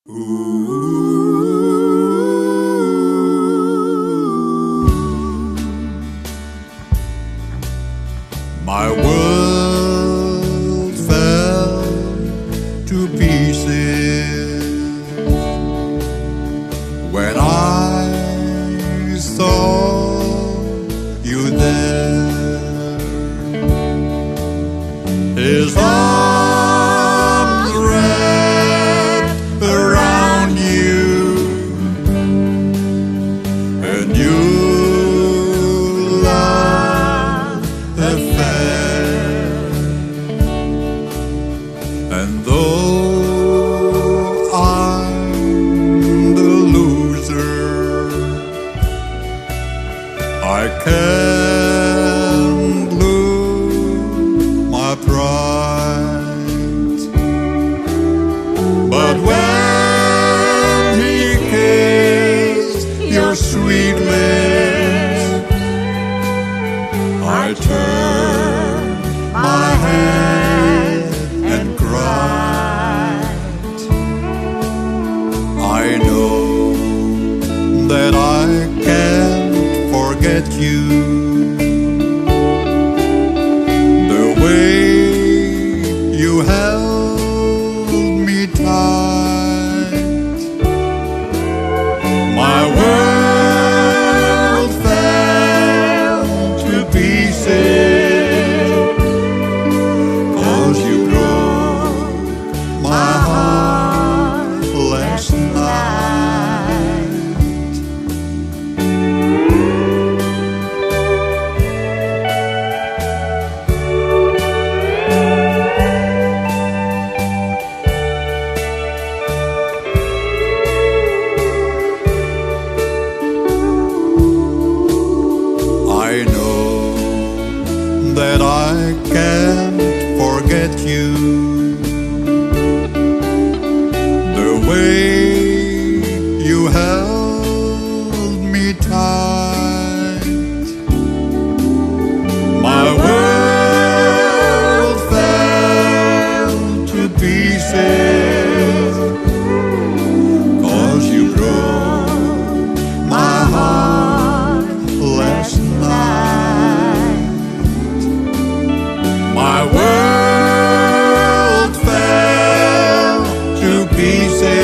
My world fell to pieces when I saw you there. His arms wrapped around you, and you laughed affair. And though I'm the loser, I can't lose my pride. But when he kissed your sweet lips, I turned my head and cried. I know that I can't forget you. The way you held me tight, my world fell to pieces, 'cause you broke my heart last night. I know that I can't forget you. The way you held me tight, my world fell to pieces, 'cause you broke my heart last night. My world fell to pieces,